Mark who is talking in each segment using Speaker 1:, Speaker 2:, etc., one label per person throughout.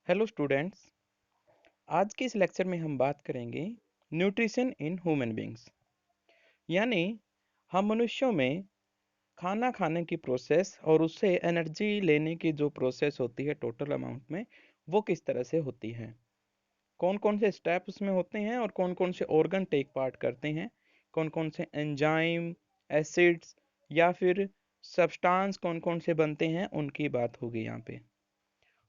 Speaker 1: Hello students. आज के इस लेक्चर में हम बात करेंगे न्यूट्रिशन इन ह्यूमन बींग्स। यानी हम मनुष्यों में खाना खाने की प्रोसेस और उससे एनर्जी लेने की जो प्रोसेस होती है टोटल अमाउंट में, वो किस तरह से होती है, कौन कौन से स्टेप उसमें होते हैं और कौन कौन से ऑर्गन टेक पार्ट करते हैं, कौन कौन से एंजाइम, एसिड्स या फिर सब्सटेंस कौन कौन से बनते हैं, उनकी बात होगी यहाँ पे।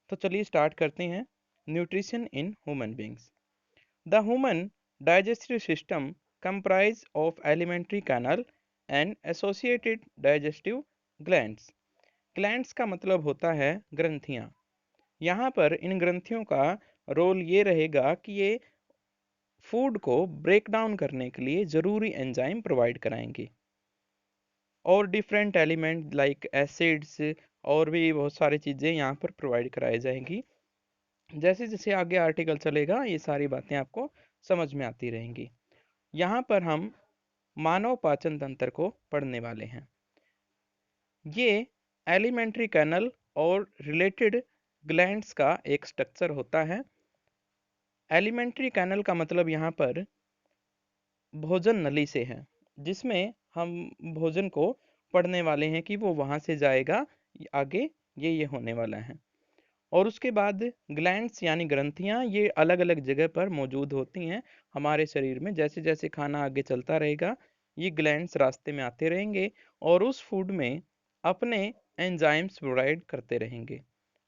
Speaker 1: तो चलिए स्टार्ट करते हैं। Nutrition in human beings. The human digestive system comprise of alimentary canal and associated digestive glands। Glands का मतलब होता है ग्रंथियां। यहाँ पर इन ग्रंथियों का रोल ये रहेगा कि ये फूड को ब्रेक डाउन करने के लिए ज़रूरी एंजाइम प्रोवाइड कराएंगे और डिफरेंट एलिमेंट लाइक एसिड्स और भी बहुत सारी चीज़ें यहाँ पर प्रोवाइड कराई जाएंगी। जैसे जैसे आगे आर्टिकल चलेगा ये सारी बातें आपको समझ में आती रहेंगी। यहाँ पर हम मानव पाचन तंत्र को पढ़ने वाले हैं। ये एलिमेंट्री कैनल और रिलेटेड ग्लैंड्स का एक स्ट्रक्चर होता है। एलिमेंट्री कैनल का मतलब यहाँ पर भोजन नली से है, जिसमें हम भोजन को पढ़ने वाले हैं कि वो वहाँ से जाएगा आगे, ये होने वाला है। और उसके बाद ग्लैंड्स यानी ग्रंथियाँ ये अलग अलग जगह पर मौजूद होती हैं हमारे शरीर में। जैसे जैसे खाना आगे चलता रहेगा ये ग्लैंड्स रास्ते में आते रहेंगे और उस फूड में अपने एंजाइम्स प्रोवाइड करते रहेंगे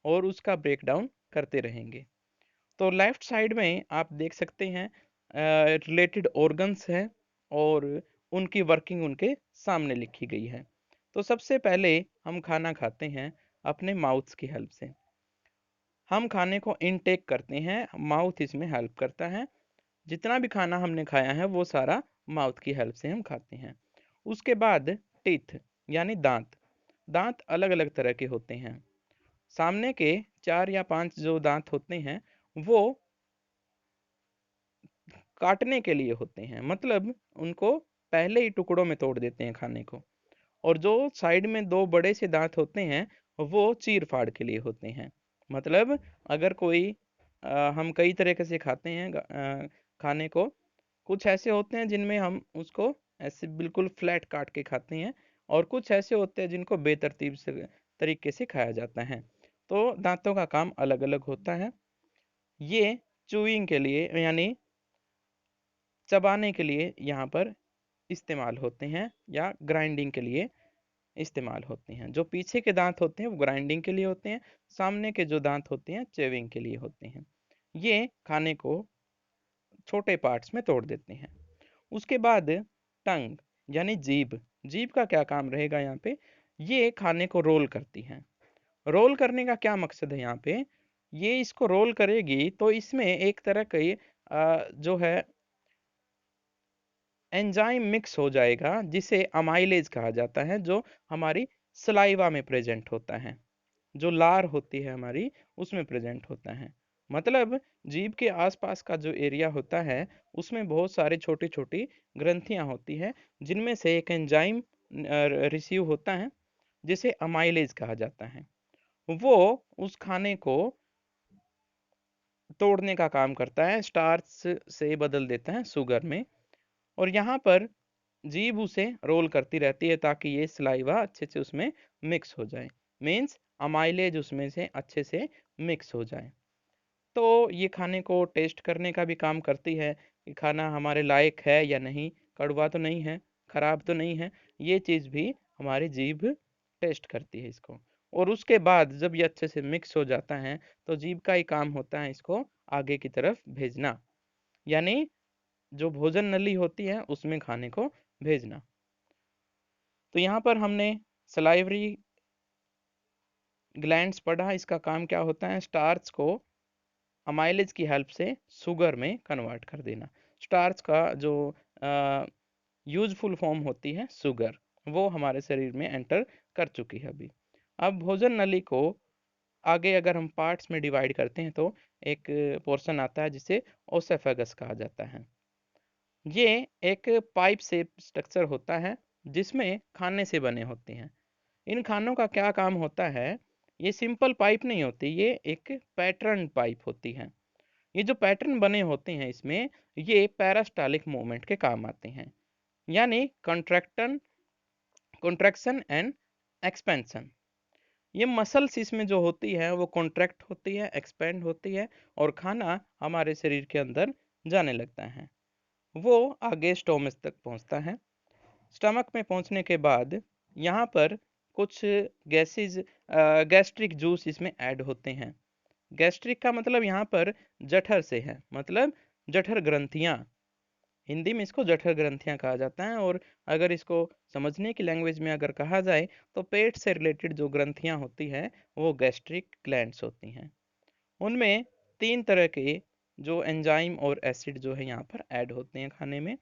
Speaker 1: और उसका ब्रेक डाउन करते रहेंगे। तो लेफ्ट साइड में आप देख सकते हैं रिलेटेड ऑर्गन्स हैं और उनकी वर्किंग उनके सामने लिखी गई है। तो सबसे पहले हम खाना खाते हैं अपने माउथ की हेल्प से। हम खाने को इनटेक करते हैं, माउथ इसमें हेल्प करता है। जितना भी खाना हमने खाया है वो सारा माउथ की हेल्प से हम खाते हैं। उसके बाद टीथ यानी दांत। दांत अलग अलग तरह के होते हैं। सामने के 4 या 5 जो दांत होते हैं वो काटने के लिए होते हैं, मतलब उनको पहले ही टुकड़ों में तोड़ देते हैं खाने को। और जो साइड में 2 बड़े से दांत होते हैं वो चीर फाड़ के लिए होते हैं। मतलब अगर कोई हम कई तरीके से खाते हैं खाने को। कुछ ऐसे होते हैं जिनमें हम उसको ऐसे बिल्कुल फ्लैट काट के खाते हैं और कुछ ऐसे होते हैं जिनको बेतरतीब से तरीके से खाया जाता है। तो दांतों का काम अलग अलग होता है। ये चूइंग के लिए यानी चबाने के लिए यहाँ पर इस्तेमाल होते हैं या ग्राइंडिंग के लिए इस्तेमाल होते हैं। जो पीछे के दांत होते हैं वो ग्राइंडिंग के लिए होते हैं, सामने के जो दांत होते हैं चेविंग के लिए होते हैं। ये खाने को छोटे पार्ट्स में तोड़ देते हैं। उसके बाद टंग यानी जीभ। जीभ का क्या काम रहेगा यहाँ पे? ये खाने को रोल करती है। रोल करने का क्या मकसद है यहाँ पे? ये इसको रोल करेगी तो इसमें एक तरह की जो है एंजाइम मिक्स हो जाएगा जिसे अमाइलेज कहा जाता है, जो हमारी सलाइवा में प्रेजेंट होता है, जो लार होती है हमारी उसमें प्रेजेंट होता है। मतलब जीभ के आसपास का जो एरिया होता है उसमें बहुत सारे छोटी छोटी ग्रंथियां होती है, जिनमें से एक एंजाइम रिसीव होता है जिसे अमाइलेज कहा जाता है। वो उस खाने को तोड़ने का काम करता है, स्टार्च से बदल देता है शुगर में। और यहाँ पर जीभ उसे रोल करती रहती है ताकि ये सलाइवा अच्छे से उसमें मिक्स हो जाए। मीन्स अमाइलेज उसमें से अच्छे से मिक्स हो जाए। तो ये खाने को टेस्ट करने का भी काम करती है कि खाना हमारे लायक है या नहीं, कड़वा तो नहीं है, खराब तो नहीं है। ये चीज़ भी हमारी जीभ टेस्ट करती है इसको। और उसके बाद जब ये अच्छे से मिक्स हो जाता है तो जीभ का ही काम होता है इसको आगे की तरफ भेजना, यानी जो भोजन नली होती है उसमें खाने को भेजना। तो यहाँ पर हमने सलाइवरी ग्लैंड्स पढ़ा। इसका काम क्या होता है? स्टार्च को अमाइलेज की हेल्प से शुगर में कन्वर्ट कर देना। स्टार्च का जो यूजफुल फॉर्म होती है शुगर, वो हमारे शरीर में एंटर कर चुकी है अभी। अब भोजन नली को आगे अगर हम पार्ट्स में डिवाइड करते हैं तो एक पोर्शन आता है जिसे ओसेफेगस कहा जाता है। ये एक पाइप से स्ट्रक्चर होता है जिसमें खाने से बने होते हैं। इन खानों का क्या काम होता है? ये सिंपल पाइप नहीं होती, ये एक पैटर्न पाइप होती है। ये जो पैटर्न बने होते हैं इसमें, ये पैरास्टालिक मूवमेंट के काम आते हैं, यानी कॉन्ट्रैक्शन एंड एक्सपेंशन। ये मसल्स इसमें जो होती है वो कॉन्ट्रैक्ट होती है, एक्सपेंड होती है, और खाना हमारे शरीर के अंदर जाने लगता है। वो आगे स्टोमच तक पहुंचता है। स्टमक में पहुंचने के बाद यहाँ पर कुछ गैसेज, गैस्ट्रिक जूस इसमें ऐड होते हैं। गैस्ट्रिक का मतलब यहाँ पर जठर से है, मतलब जठर ग्रंथियाँ। हिंदी में इसको जठर ग्रंथियाँ कहा जाता है, और अगर इसको समझने की लैंग्वेज में अगर कहा जाए तो पेट से रिलेटेड जो ग्रंथियाँ होती हैं वो गैस्ट्रिक ग्लैंड्स होती हैं। उनमें 3 तरह के जो एंजाइम और एसिड जो है यहाँ पर ऐड होते हैं खाने में,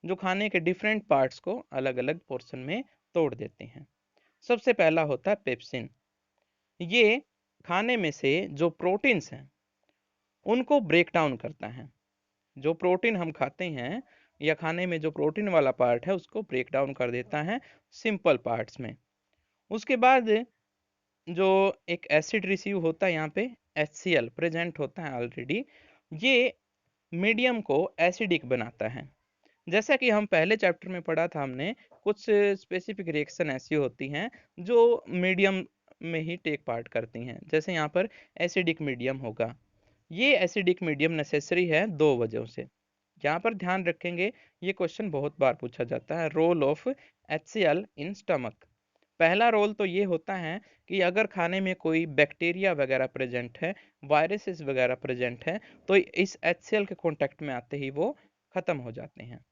Speaker 1: जो खाने के डिफरेंट पार्ट्स को अलग-अलग पोर्शन में तोड़ देते हैं। सबसे पहला होता है पेप्सिन। ये खाने में से जो प्रोटीन्स हैं उनको ब्रेक डाउन करता है। जो प्रोटीन हम खाते हैं या खाने में जो प्रोटीन वाला पार्ट है उसको ब्रेक डाउन कर देता है सिंपल पार्ट्स में। उसके बाद जो एक एसिड रिसीव होता है यहाँ पे, HCl प्रेजेंट होता है ऑलरेडी, ये मीडियम को एसिडिक बनाता है। जैसा कि हम पहले चैप्टर में पढ़ा था हमने, कुछ स्पेसिफिक रिएक्शन ऐसी होती हैं जो मीडियम में ही टेक पार्ट करती हैं। जैसे यहाँ पर एसिडिक मीडियम होगा। ये एसिडिक मीडियम नेसेसरी है 2 वजहों से। यहाँ पर ध्यान रखेंगे, ये क्वेश्चन बहुत बार पूछा जाता है, role of HCl in stomach. पहला रोल तो ये होता है कि अगर खाने में कोई बैक्टीरिया वगैरह प्रेजेंट है, वायरसेस वगैरह प्रेजेंट है, तो इस HCl के कांटेक्ट में आते ही वो खत्म हो जाते हैं।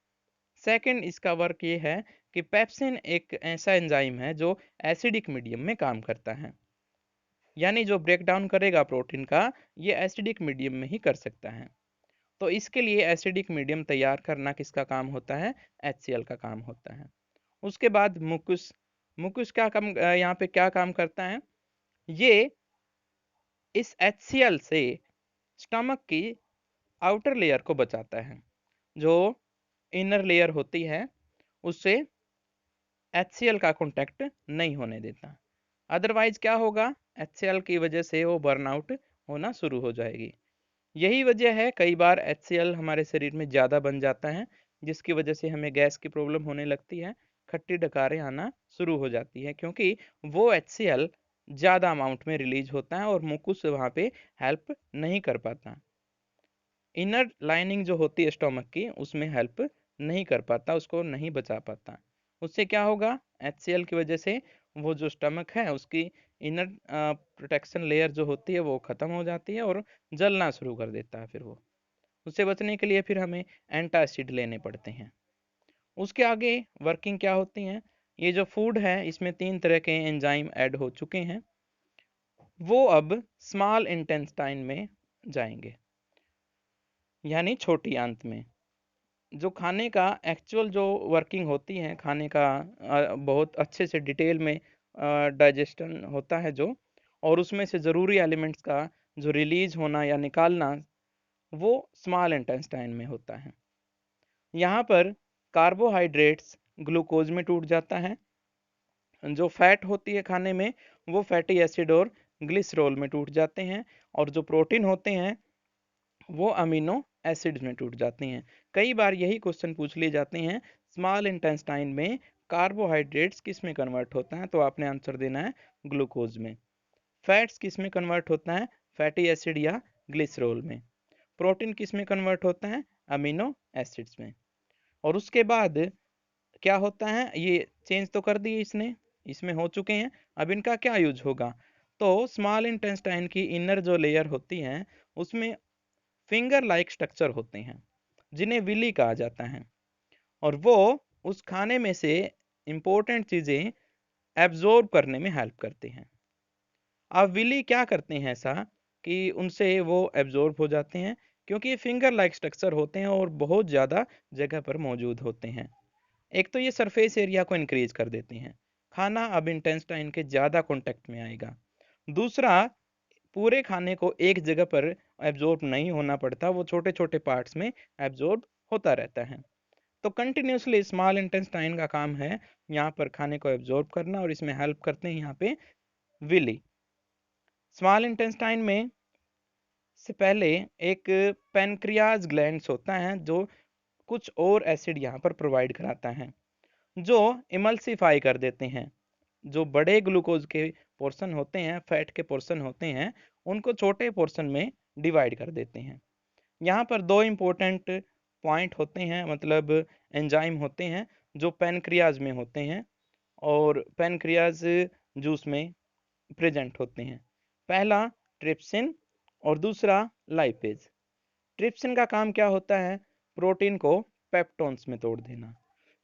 Speaker 1: सेकंड इसका वर्क ये है कि पेप्सिन एक ऐसा एंजाइम है जो एसिडिक मीडियम में काम करता है, यानी जो ब्रेक डाउन करेगा प्रोटीन का, ये एसिडिक मीडियम में ही कर सकता है। तो इसके लिए एसिडिक मीडियम तैयार करना किसका काम होता है? HCl का काम होता है। उसके बाद मुकुस। मुकुस क्या काम, यहाँ पे क्या काम करता है? ये इस HCl से स्टमक की आउटर लेयर को बचाता है। जो इनर लेयर होती है उससे HCl का कांटेक्ट नहीं होने देता। अदरवाइज क्या होगा? HCl की वजह से वो बर्नआउट होना शुरू हो जाएगी। यही वजह है कई बार HCl हमारे शरीर में ज़्यादा बन जाता है, जिसकी वजह से हमें गैस की प्रॉब्लम होने लगती है, खट्टी डकारें आना शुरू हो जाती है, क्योंकि वो HCl ज़्यादा अमाउंट में रिलीज होता है और मुकुस वहाँ पे हेल्प नहीं कर पाता। इनर लाइनिंग जो होती है स्टोमक की, उसमें हेल्प नहीं कर पाता, उसको नहीं बचा पाता। उससे क्या होगा? HCl की वजह से वो जो स्टमक है उसकी इनर प्रोटेक्शन लेयर जो होती है वो खत्म हो जाती है और जलना शुरू कर देता है। फिर वो, उससे बचने के लिए फिर हमें एंटासिड लेने पड़ते हैं। उसके आगे वर्किंग क्या होती है? ये जो फूड है इसमें 3 तरह के एंजाइम ऐड हो चुके हैं, वो अब स्मॉल इंटेस्टाइन में जाएंगे, यानी छोटी आंत में। जो खाने का एक्चुअल जो वर्किंग होती है खाने का, बहुत अच्छे से डिटेल में डाइजेशन होता है जो, और उसमें से ज़रूरी एलिमेंट्स का जो रिलीज होना या निकालना, वो स्मॉल इंटेस्टाइन में होता है। यहाँ पर कार्बोहाइड्रेट्स ग्लूकोज में टूट जाता है, जो फैट होती है खाने में वो फैटी एसिड और ग्लिसरॉल में टूट जाते हैं, और जो प्रोटीन होते हैं वो अमीनो एसिड्स में टूट जाते हैं। कई बार यही क्वेश्चन पूछ लिए जाते हैं, स्मॉल इंटेस्टाइन में कार्बोहाइड्रेट्स किस में कन्वर्ट होता है, तो आपने आंसर देना है ग्लूकोज में। फैट्स किस में कन्वर्ट होता है? फैटी एसिड या ग्लिसरॉल में। प्रोटीन किस में कन्वर्ट होता है? अमीनो एसिड्स में। और उसके बाद क्या होता है, ये चेंज तो कर दिए इसने, इसमें हो चुके हैं, अब इनका क्या यूज होगा? तो स्मॉल इंटेस्टाइन की इनर जो लेयर होती है उसमें फिंगर लाइक स्ट्रक्चर होते हैं, जिन्हें विली कहा जाता है, और वो उस खाने में से इंपॉर्टेंट चीजें एब्जॉर्ब करने में हेल्प करते हैं। अब विली क्या करते हैं ऐसा कि उनसे वो एब्जॉर्ब हो जाते हैं, क्योंकि ये फिंगर लाइक स्ट्रक्चर होते हैं और बहुत ज़्यादा जगह पर मौजूद होते हैं। एक तो ये सरफेस एरिया को इंक्रीज कर देते हैं, खाना अब इंटेस्टाइन के ज़्यादा कांटेक्ट में आएगा। दूसरा, पूरे खाने को एक जगह पर एब्जॉर्ब नहीं होना पड़ता, वो छोटे छोटे पार्ट्स में एब्जॉर्ब होता रहता है। तो कंटिन्यूसली स्मॉल इंटेस्टाइन का काम है यहाँ पर खाने को एब्जॉर्ब करना, और इसमें हेल्प करते हैं यहाँ पे विली। स्मॉल इंटेस्टाइन में से पहले एक पैनक्रियाज ग्लैंड्स होता है जो कुछ और एसिड यहाँ पर प्रोवाइड कराता है, जो इमल्सिफाई कर देते हैं। जो बड़े ग्लूकोज के पोर्शन होते हैं, फैट के पोर्शन होते हैं, उनको छोटे पोर्शन में डिवाइड कर देते हैं। यहाँ पर दो इम्पोर्टेंट पॉइंट होते हैं, मतलब एंजाइम होते हैं जो पैनक्रियाज में होते हैं और पैनक्रियाज जूस में प्रेजेंट होते हैं। पहला ट्रिप्सिन और दूसरा लाइपेज। ट्रिप्सिन का काम क्या होता है? प्रोटीन को पेप्टोन्स में तोड़ देना।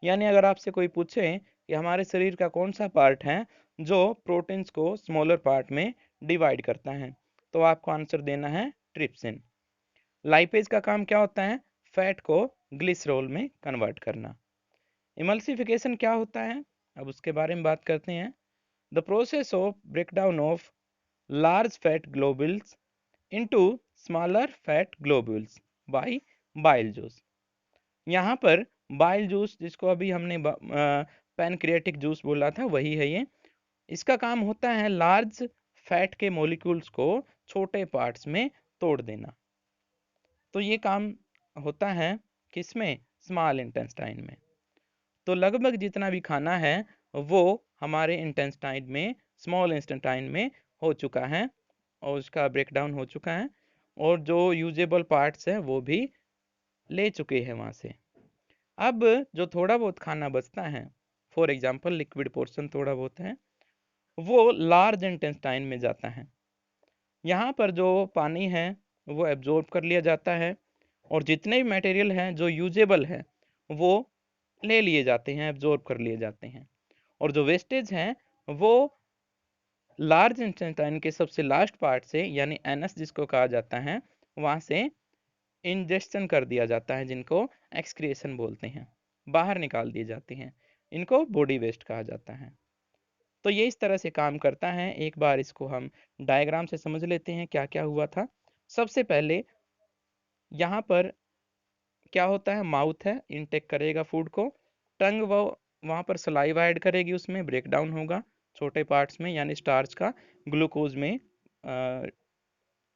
Speaker 1: यानी अगर आपसे कोई पूछे कि हमारे शरीर का कौन सा पार्ट है जो प्रोटीन्स को स्मॉलर पार्ट में डिवाइड करता है, तो आपको आंसर देना है ट्रिप्सिन। लाइपेज का काम क्या होता है? फैट को ग्लिसरॉल में कन्वर्ट करना। इमल्सिफिकेशन क्या होता है, अब उसके बारे में बात करते हैं। The process of breakdown of large fat globules into smaller fat globules by bile juice. यहाँ पर बाइल जूस, जिसको अभी हमने पैनक्रियाटिक जूस बोला था, वही है ये। इसका काम होता है लार्ज फैट के मॉलिक्यूल्स को छोटे पार्ट्स में तोड़ देना। तो ये काम होता है किसमें? स्मॉल इंटेस्टाइन में। तो लगभग जितना भी खाना है वो हमारे इंटेस्टाइन में, स्मॉल इंटेस्टाइन में हो चुका है और उसका ब्रेकडाउन हो चुका है, और जो यूजेबल पार्ट्स हैं वो भी ले चुके हैं वहाँ से। अब जो थोड़ा बहुत खाना बचता है, फॉर एग्जांपल लिक्विड पोर्शन थोड़ा बहुत है, वो लार्ज इंटेस्टाइन में जाता है। यहाँ पर जो पानी है वो एब्जॉर्ब कर लिया जाता है, और जितने भी मटेरियल हैं जो यूजेबल है वो ले लिए जाते हैं, एब्जॉर्ब कर लिए जाते हैं। और जो वेस्टेज हैं वो लार्ज इंटेस्टाइन के सबसे लास्ट पार्ट से, यानी एनस जिसको कहा जाता है, वहाँ से इंजेक्शन कर दिया जाता है, जिनको एक्सक्रिएशन बोलते हैं, बाहर निकाल दिए जाते हैं। इनको बॉडी वेस्ट कहा जाता है। तो ये इस तरह से काम करता है। एक बार इसको हम डायग्राम से समझ लेते हैं क्या क्या हुआ था। सबसे पहले यहाँ पर क्या होता है? माउथ है, इनटेक करेगा फूड को। टंग वो वहाँ पर सलाइवा ऐड करेगी, उसमें ब्रेक डाउन होगा छोटे पार्ट्स में, यानी स्टार्च का ग्लूकोज में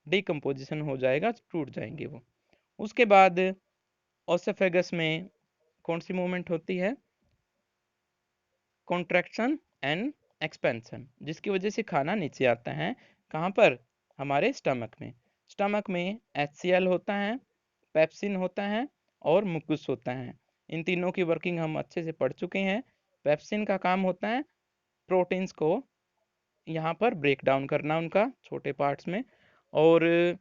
Speaker 1: डिकम्पोजिशन हो जाएगा, टूट जाएंगे वो। उसके बाद ओसेफेगस में कौन सी मूवमेंट होती है? कॉन्ट्रैक्शन एंड एक्सपेंशन, जिसकी वजह से खाना नीचे आता है। कहाँ पर? हमारे स्टमक में। स्टमक में HCl होता है, पेप्सिन होता है और मुकुस होता है। इन तीनों की वर्किंग हम अच्छे से पढ़ चुके हैं। पेप्सिन का काम होता है प्रोटीन्स को यहाँ पर ब्रेक डाउन करना उनका छोटे पार्ट्स में, और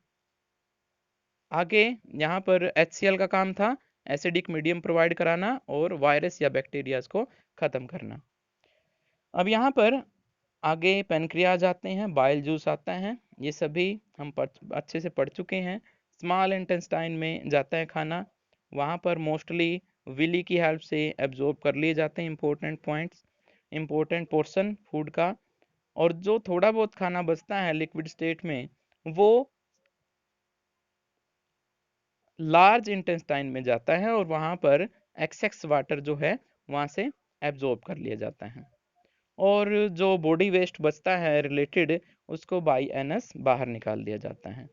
Speaker 1: आगे यहाँ पर HCl का काम था एसिडिक मीडियम प्रोवाइड कराना और वायरस या बैक्टीरियाज को ख़त्म करना। अब यहाँ पर आगे पेनक्रियाज आते हैं, बाइल जूस आता है, ये सभी हम अच्छे से पढ़ चुके हैं। स्मॉल इंटेस्टाइन में जाता है खाना, वहाँ पर मोस्टली विली की हेल्प से एब्जॉर्ब कर लिए जाते हैं important points, important portion food का। और जो थोड़ा बहुत खाना बचता है लिक्विड स्टेट में, वो लार्ज इंटेस्टाइन में जाता है और वहाँ पर एक्सेस वाटर जो है वहाँ से एब्जॉर्ब कर लिया जाता है, और जो बॉडी वेस्ट बचता है रिलेटेड, उसको बाई एनस बाहर निकाल दिया जाता है।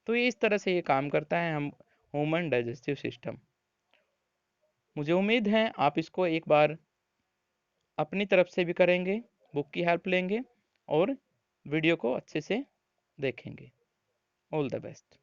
Speaker 1: तो ये इस तरह से ये काम करता है हम ह्यूमन डाइजेस्टिव सिस्टम। मुझे उम्मीद है आप इसको एक बार अपनी तरफ से भी करेंगे, बुक की हेल्प लेंगे और वीडियो को अच्छे से देखेंगे। All the best.